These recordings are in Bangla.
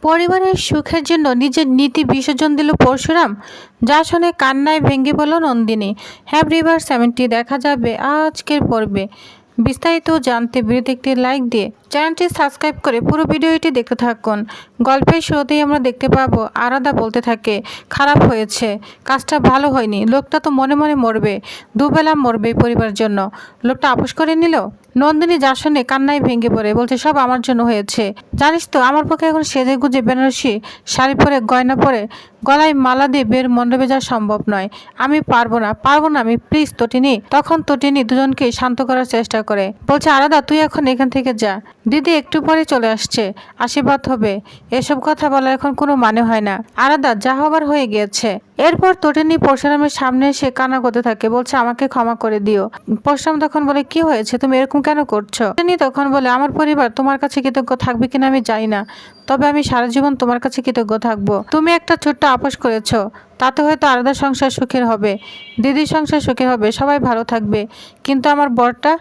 পরিবারের সুখের জন্য নিজের নীতি বিসর্জন দিল পরশুরাম, যা শুনে কান্নায় ভেঙে পড়ল নন্দিনী। হ্যাভ রিভার 70 দেখা যাবে আজকের পর্বে। বিস্তারিত জানতে ভিডিওতে একটি লাইক দিয়ে চ্যানেলটি সাবস্ক্রাইব করে পুরো ভিডিওটি দেখতে থাকুন। গল্পের শুরুতেই আমরা দেখতে পাবো আরাধা বলতে থাকে, খারাপ হয়েছে, কাজটা ভালো হয়নি, লোকটা তো মনে মনে মরবে, দুবেলা মরবে পরিবারের জন্য। লোকটা আপোষ করে নিল। নন্দিনী যা শুনে কান্নায় ভেঙে পড়ে, বলছে সব আমার জন্য হয়েছে। জানিস তো আমার পক্ষে এখন সেজে গুজে বেনারসি শাড়ি পরে গয়না পরে গলায় মালা দিয়ে বের মণ্ডপে যাওয়া সম্ভব নয়। আমি পারবো না আমি, প্লিজ তটিনী। তখন তটিনী দুজনকে শান্ত করার চেষ্টা করে, বলছে আরাধা তুই এখন এখান থেকে যা, দিদি একটু পরে চলে আসছে, আশীর্বাদ হবে, এসব কথা বলার এখন কোনো মানে হয় না। আরাধা যা হবার হয়ে গিয়েছে। এরপর তটিনী পরশুরামের সামনে এসে কান্না করতে থাকে, বলছে আমাকে ক্ষমা করে দিও। পরশুরাম তখন বলে কি হয়েছে, তুমি এরকম কেন করছো? তটিনী তখন বলে আমার পরিবার তোমার কাছে কৃতজ্ঞ থাকবে কিনা আমি জানি না, তবে আমি সারা জীবন তোমার কাছে কৃতজ্ঞ থাকবো। তুমি একটা ছোট্ট আপোষ করেছো, তাতে হয়তো আলাদা সংসার সুখের হবে, দিদির সংসার সুখের হবে, সবাই ভালো থাকবে, কিন্তু আমার বরটা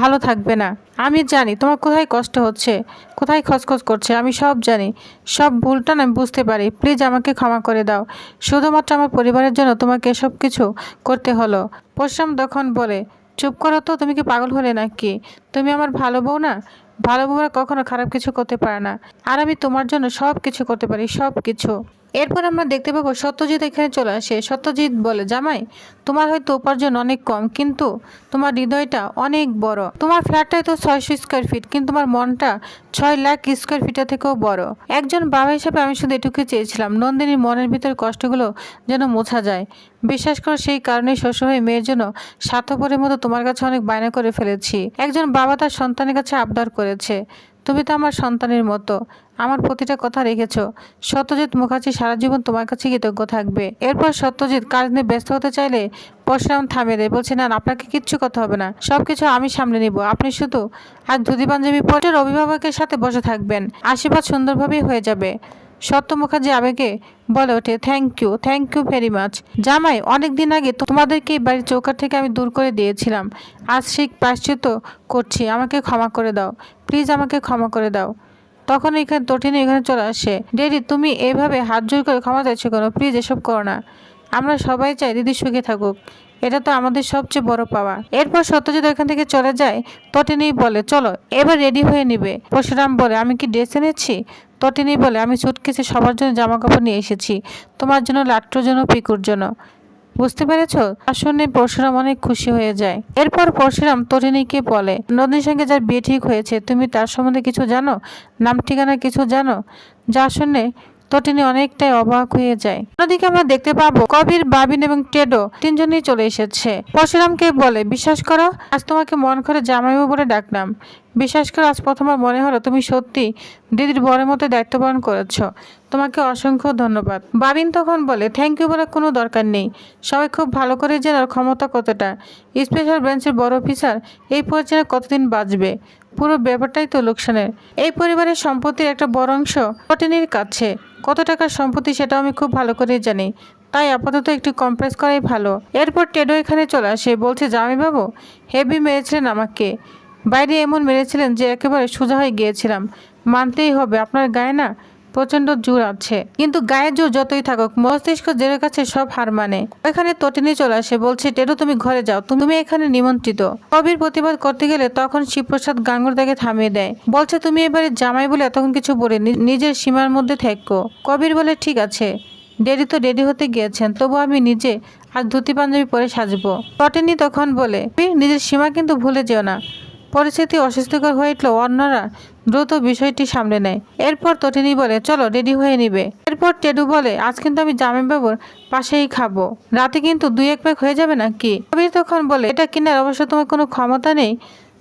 ভালো থাকবে না। আমি জানি তোমার কোথায় কষ্ট হচ্ছে, কোথায় খচখচ করছে, আমি সব জানি, সব ভুলটা আমি বুঝতে পারি, প্লিজ আমাকে ক্ষমা করে দাও। শুধুমাত্র আমার পরিবারের জন্য তোমাকে সব কিছু করতে হলো। পরশুরাম তখন বলে চুপ করো তো, তুমি কি পাগল হলে নাকি? তুমি আমার ভালো বউ না? ভালো বউরা কখনো খারাপ কিছু করতে পারে না, আর আমি তোমার জন্য সব কিছু করতে পারি, সব কিছু। এরপর আমরা দেখতে পাবো সত্যজিৎ এখানে চলে আসে। সত্যজিৎ বলে জামাই তোমার হয়তো উপার্জন অনেক কম, কিন্তু তোমার হৃদয়টা অনেক বড়। তোমার ফ্ল্যাটটাই তো 600 স্কোয়ার ফিট, কিন্তু তোমার মনটা 6 লাখ স্কোয়ার ফিটের থেকেও বড়। একজন বাবা হিসেবে আমি শুধু এটুকু চেয়েছিলাম, নন্দিনীর মনের ভিতরে কষ্টগুলো যেন মোছা যায়। বিশ্বাস করো সেই কারণেই শ্বশুর হয়ে মেয়ের জন্য স্বার্থপরের মতো তোমার কাছে অনেক বায়না করে ফেলেছি। একজন বাবা তার সন্তানের কাছে আবদার করেছে, তুমি তো আমার সন্তানের মতো, আমার প্রতিটা কথা রেখেছো। সত্যজিৎ মুখার্জি সারা জীবন তোমার কাছে কৃতজ্ঞ থাকবে। এরপর সত্যজিৎ কাজ নিয়ে ব্যস্ত হতে চাইলে পরশুরাম থামিয়ে দেয়, বলছে না আপনাকে কিচ্ছু কথা হবে না, সবকিছু আমি সামলে নিব, আপনি শুধু আজ ধুতি পাঞ্জাবি পরে অভিভাবকের সাথে বসে থাকবেন, আশীর্বাদ সুন্দরভাবেই হয়ে যাবে। সত্য মুখার্জি আবেগে বলে ওঠে থ্যাংক ইউ ভেরি মাচ। জামাই অনেক দিন আগে তোমাদেরকে এই বাড়ির চৌকাঠ থেকে আমি দূর করে দিয়েছিলাম, আজ সেই প্রায়শ্চিত্ত করছি, আমাকে ক্ষমা করে দাও, প্লিজ আমাকে ক্ষমা করে দাও। তখন এখানে তটিনী এখানে চলে আসে, ডেডি তুমি এইভাবে হাত জোর করে ক্ষমা চাইছো কেন? প্লিজ এসব করো না, আমরা সবাই চাই দিদি সুখে থাকুক, এটা তো আমাদের সবচেয়ে বড় পাওয়া। এরপর সত্যজিৎ ওইখান থেকে চলে যায়। তটিনী বলে চলো এবার রেডি হয়ে নিবে। পরশুরাম বলে আমি কি ড্রেস এনেছি? তটিনী বলে আমি সুটকেসে সবার জন্য জামা কাপড় নিয়ে এসেছি, তোমার জন্য, লাট্টুর জন্য, পিকুর জন্য। বুঝতে পেরেছো? তা শুনে পরশুরাম অনেক খুশি হয়ে যায়। এরপর পরশুরাম তটিনীকে বলে নদীর সঙ্গে যার বিয়ে ঠিক হয়েছে তুমি তার সম্বন্ধে কিছু জানো, নাম ঠিকানা কিছু জানো? যা শুনে তটিনী অনেকটাই অবাক হয়ে যায়। অন্যদিকে আমরা দেখতে পাবো কবির, বাবিন এবং টেডো তিনজনেই চলে এসেছে। পরশুরামকে বলে বিশ্বাস করো আজ তোমাকে মন করে জামাইবাবু বলে ডাকলাম, বিশ্বাস করো আজ প্রথমবার মনে হলো তুমি সত্যি দিদির বরের মতো দায়িত্ব পালন করেছ, তোমাকে অসংখ্য ধন্যবাদ। বাবিন তখন বলে থ্যাংক ইউ বলার কোনো দরকার নেই, সবাই খুব ভালো করে জানার ক্ষমতা কতটা, স্পেশাল ব্রাঞ্চের বড় অফিসার এই পর্যায়ে কতদিন বাঁচবে, পুরো ব্যাপারটাই তো লোকসানের। এই পরিবারের সম্পত্তির একটা বড় অংশ তটিনীর কাছে, কত টাকার সম্পত্তি সেটাও আমি খুব ভালো করে জানি, তাই আপাতত একটু কম্প্রেস করাই ভালো। এরপর টেডো এখানে চলে আসে, বলছে জামাইবাবু হেভি মেরেছিলেন আমাকে, বাইরে এমন মেরেছিলেন যে একেবারে সোজা হয়ে গিয়েছিলাম, মানতেই হবে আপনার গায়ে না প্রচন্ড জোর আছে, কিন্তু গায়ের জোর যতই থাকুক মস্তিষ্ক জেরের কাছে সব হার মানে। এখানে তটিনী চলে আসে, বলছে টেডো তুমি ঘরে যাও, তুমি এখানে নিমন্ত্রিত। কবির প্রতিবাদ করতে গেলে তখন শিবপ্রসাদ গাঙ্গুর তাকে থামিয়ে দেয়, বলছে তুমি এবারে জামাই বলে এতক্ষণ কিছু বলে নিজের সীমার মধ্যে থেকো। কবির বলে ঠিক আছে, ডেডি তো রেডি হতে গিয়েছেন, তবু আমি নিজে আজ ধুতি পাঞ্জাবি পরে সাজবো। তটিনী তখন বলে নিজের সীমা কিন্তু ভুলে যেও না। পরিস্থিতি অস্বস্তিকর হয়ে উঠল, অন্যরা দ্রুত বিষয়টি সামলে নেয়। এরপর তটিনী বলে চলো রেডি হয়ে নিবে। এরপর টেডু বলে আজ কিন্তু আমি জামাইবাবুর পাশেই খাবো, রাতে কিন্তু 2-1 প্যাক হয়ে যাবে নাকি? কবির তখন বলে এটা কিনার অবশ্য তোমার কোনো ক্ষমতা নেই।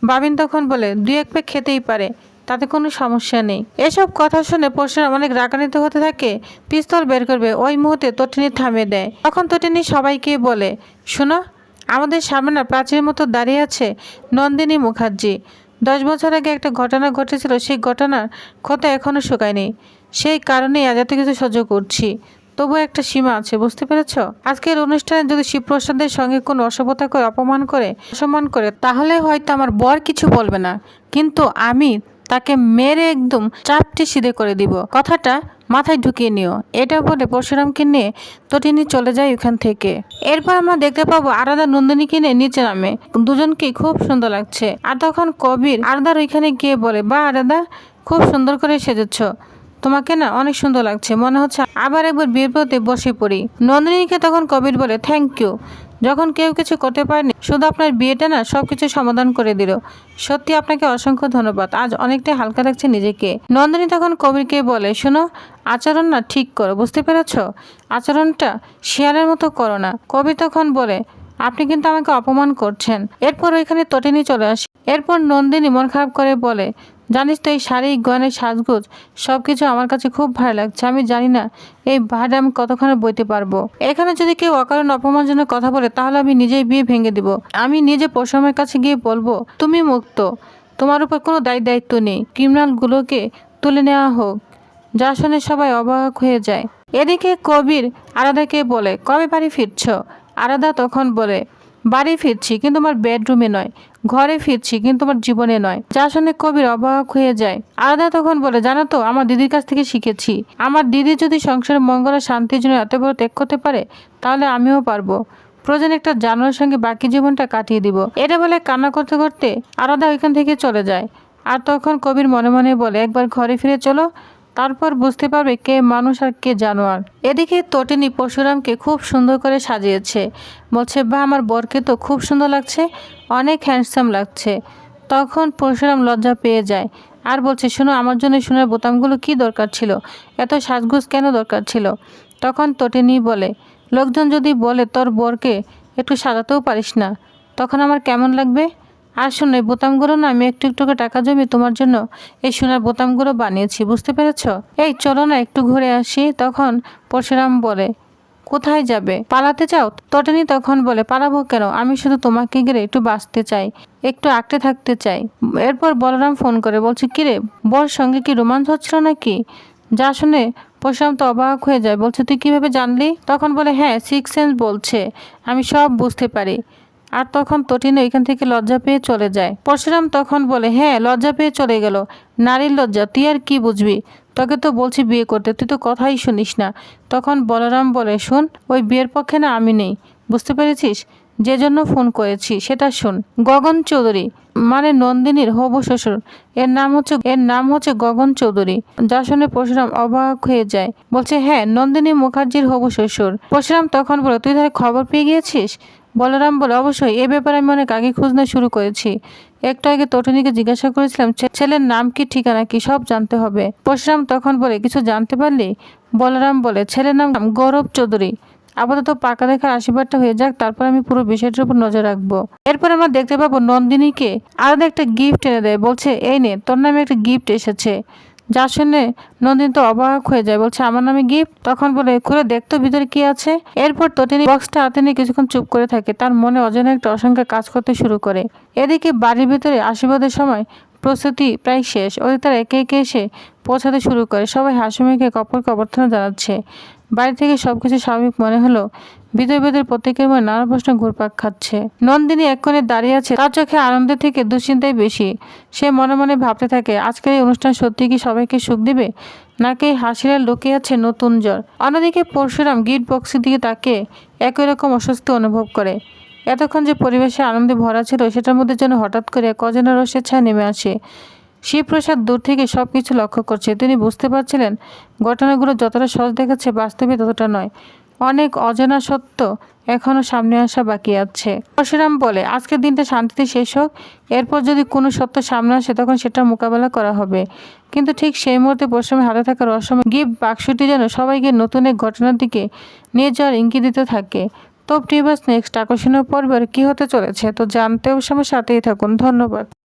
বাবিন তখন বলে 2-1 প্যাক খেতেই পারে, তাতে কোনো সমস্যা নেই। এসব কথা শুনে পরশুরাম অনেক রাগান্বিত হতে থাকে, পিস্তল বের করবে, ওই মুহূর্তে তটিনী থামিয়ে দেয়। তখন তটিনী সবাইকে বলে শোনো, আমাদের সামনে না প্রাচীরের মতো দাঁড়িয়ে আছে নন্দিনী মুখার্জি। 10 বছর আগে একটা ঘটনা ঘটেছিল, সেই ঘটনার ক্ষত এখনো শুকায়নি, সেই কারণেই আজ এত কিছু সহ্য করছি, তবু একটা সীমা আছে, বুঝতে পেরেছ? আজকের অনুষ্ঠানে যদি শিবপ্রসাদের সঙ্গে কোনো অসভ্যতা করে, অপমান করে, অসম্মান করে, তাহলে হয়তো আমার বর কিছু বলবে না, কিন্তু আমি তাকে মেরে একদম চাপটি সিধে করে দিব। কথাটা মাথায় ঢুকিয়ে নিও। এটা বলে পরশুরামকে নিয়ে তটিনী চলে যায় ওখান থেকে। এরপর আমরা দেখতে পাবো আরাধা নন্দিনীকে নিয়ে নিচে নামে, দুজনকে খুব সুন্দর লাগছে। আর তখন কবির আরাধার ওইখানে গিয়ে বলে, বা আরাধা, খুব সুন্দর করে সেজেছ, তোমাকে না অনেক সুন্দর লাগছে, মনে হচ্ছে আবার একবার বিয়ের পথে বসে পড়ি। নন্দিনীকে তখন কবির বলে, থ্যাংক ইউ, যখন কেউ কিছু করতে পারেনি শুধু আপনার বিয়েটা না সবকিছু সমাধান করে দিল। সত্যি আপনাকে অসংখ্য ধন্যবাদ, আজ অনেকটাই হালকা লাগছে নিজেকে। নন্দিনী তখন কবিরকে বলে, শোনো, আচরণ না ঠিক করো, বুঝতে পেরেছ? আচরণটা শিয়ালের মতো করো না। কবির তখন বলে, আপনি কিন্তু আমাকে অপমান করছেন। এরপর ওইখানে তটিনী চলে আসে। এরপর নন্দিনী মন খারাপ করে বলে, জানিস তো এই শাড়ি, গয়না, সাজগোজ সবকিছু আমার কাছে খুব ভালো লাগছে। আমি জানি না এই ভাড়া আমি কতক্ষণে বইতে পারবো। এখানে যদি কেউ অকারণ অপমানজনক কথা বলে তাহলে আমি নিজেই বিয়ে ভেঙে দিব। আমি নিজে পরশুরামের কাছে গিয়ে বলবো তুমি মুক্ত, তোমার উপর কোনো দায়িত্ব নেই, ক্রিমিনালগুলোকে তুলে নেওয়া হোক। যা শুনে সবাই অবাক হয়ে যায়। এদিকে কবির আরাধাকে বলে, কবে বাড়ি ফিরছ? আরাধা তখন বলে, বাড়ি ফিরছি কিন্তু আমার বেডরুমে নয়, ঘরে ফিরছি কিন্তু আমার জীবনে নয়। যা শুনে কবির অবাক হয়ে যায়। আরাধা তখন বলে, জানো তো, আমার দিদির কাছ থেকে শিখেছি, আমার দিদি যদি সংসারের মঙ্গল আর শান্তির জন্য এত বড় ত্যাগ করতে পারে তাহলে আমিও পারবো। প্রয়োজন একটা জানোয়ারের সঙ্গে বাকি জীবনটা কাটিয়ে দিব। এটা বলে কান্না করতে করতে আরাধা ওইখান থেকে চলে যায়। আর তখন কবির মনে মনে বলে, একবার ঘরে ফিরে চলো, তারপর বুঝতে পারবে কে মানুষ আর কে জানোয়ার। এদিকে তটিনী পরশুরামকে খুব সুন্দর করে সাজিয়েছে, বলছে, বা আমার বরকে তো খুব সুন্দর লাগছে, অনেক হ্যান্ডসাম লাগছে। তখন পরশুরাম লজ্জা পেয়ে যায় আর বলছে, শোনো, আমার জন্য সোনার বোতামগুলো কি দরকার ছিল, এত সাজগোজ কেন দরকার ছিল? তখন তটিনী বলে, লোকজন যদি বলে তোর বরকে একটু সাজাতেও পারিস না, তখন আমার কেমন লাগবে? আর শোনো, এই বোতামগুলো না আমি একটু একটু করে টাকা জমিয়ে তোমার জন্য এই সোনার বোতামগুলো বানিয়েছি, বুঝতে পেরেছ? এই চলো না একটু ঘুরে আসি। তখন পরশুরাম বলে, কোথায় যাবে? পালাতে চাও? তটিনী তখন বলে, পালাবো কেন, আমি শুধু তোমাকে ঘিরে একটু বাঁচতে চাই, একটু আঁকড়ে থাকতে চাই। এরপর বলরাম ফোন করে বলছে, কিরে, বর সঙ্গে কি রোমান্স হচ্ছিল নাকি? যা শুনে পরশুরাম তো অবাক হয়ে যায়, বলছে, তুই কিভাবে জানলি? তখন বলে, হ্যাঁ, সিক্স সেন্স বলছে, আমি সব বুঝতে পারি। আর তখন তটিনী এখান থেকে লজ্জা পেয়ে চলে যায়। পরশুরাম তখন বলে, হ্যাঁ, লজ্জা পেয়ে চলে গেল, নারীর লজ্জা, তুই আর কি বুঝবি, তোকে তো বলছি বিয়ে করতে, তুই তো কথাই শুনিস না। তখন বলরাম বলে, শোন, ওই বিয়ের পক্ষে না আমি নেই, বুঝতে পেরেছিস? যে জন্য ফোন করেছি সেটা শোন। গগন চৌধুরী মানে নন্দিনীর হবু শ্বশুর, এর নাম হচ্ছে গগন চৌধুরী। যা শুনে পরশুরাম অবাক হয়ে যায়, বলছে, হ্যাঁ, নন্দিনী মুখার্জির হবু শ্বশুর। পরশুরাম তখন বলে, তুই তাহলে খবর পেয়ে গিয়েছিস? বলরাম বলে, অবশ্যই, এ ব্যাপারে আমি অনেক আগে খোঁজ নেওয়া শুরু করেছি। একটু আগে তটিনীকে জিজ্ঞাসা করেছিলাম ছেলের নাম কি, ঠিকানা কি, সব জানতে হবে। পরশুরাম তখন বলে, কিছু জানতে পারলি? বলরাম বলে, ছেলের নাম গৌরব চৌধুরী। আপাতত পাকা দেখার আশীর্বাদটা হয়ে যাক, তারপর আমি পুরো বিষয়টার উপর নজর রাখবো। এরপর আমরা দেখতে পাবো নন্দিনীকে আলাদা একটা গিফট এনে দেয়, বলছে, এই নে, তোর নামে একটা গিফট এসেছে। যা শুনে নন্দিনী তো অবাক হয়ে যায়, বলছে, আমার নামে গিফট? তখন বলে, খুলে দেখতো ভিতরে কি আছে। এরপর তটিনী বক্সটা হাতে নিয়ে কিছুক্ষণ চুপ করে থাকে, তার মনে অজানা একটা আশঙ্কা কাজ করতে শুরু করে। এদিকে বাড়ির ভিতরে আশীর্বাদের সময় প্রস্তুতি প্রায় শেষ, ওদের তারা একে একে এসে পৌঁছাতে শুরু করে। সবাই হাসি মুখে অপরকে অভ্যর্থনা জানাচ্ছে। বাড়ি থেকে সবকিছু স্বাভাবিক মনে হলো ভিতরে ভিতরে প্রত্যেকের মনে নানা প্রশ্ন ঘুরপাক খাচ্ছে। নন্দিনী এক কোণে দাঁড়িয়ে আছে, তার চোখে আনন্দের থেকে দুশ্চিন্তাই বেশি। সে মনে মনে ভাবতে থাকে, আজকের এই অনুষ্ঠান সত্যি কি সবাইকে সুখ দিবে, নাকি হাসিরা লুকিয়ে আছে নতুন জ্বর। অন্যদিকে পরশুরাম গিফট বক্সের দিকে তাকে একই রকম অস্বস্তি অনুভব করে। এতক্ষণ যে পরিবেশে আনন্দে ভরা ছিল সেটার মধ্যে যেন হঠাৎ করে এক অজানা রসের ছায়া নেমে আসে। শিবপ্রসাদ দূর থেকে সবকিছু লক্ষ্য করছে। তিনি বুঝতে পারছিলেন ঘটনাগুলো যতটা সহজ দেখাচ্ছে বাস্তবে ততটা নয়, অনেক অজানা সত্য এখনো সামনে আসা বাকি আছে। পরশুরাম বলে, আজকের দিনটা শান্তিতে শেষ হোক, এরপর যদি কোনো সত্য সামনে আসে তখন সেটা মোকাবেলা করা হবে। কিন্তু ঠিক সেই মুহূর্তে পরশুরামের হাতে থাকা রহস্যময় গিফট বাক্সটি যেন সবাইকে নতুন এক ঘটনার দিকে নিয়ে যাওয়ার ইঙ্গিত দিতে থাকে। তো প্রিভিয়াস নেক্সট আকর্ষণীয় পর্বের কি হতে চলেছে তো জানতে অবশ্যই আমার সাথেই থাকুন। ধন্যবাদ।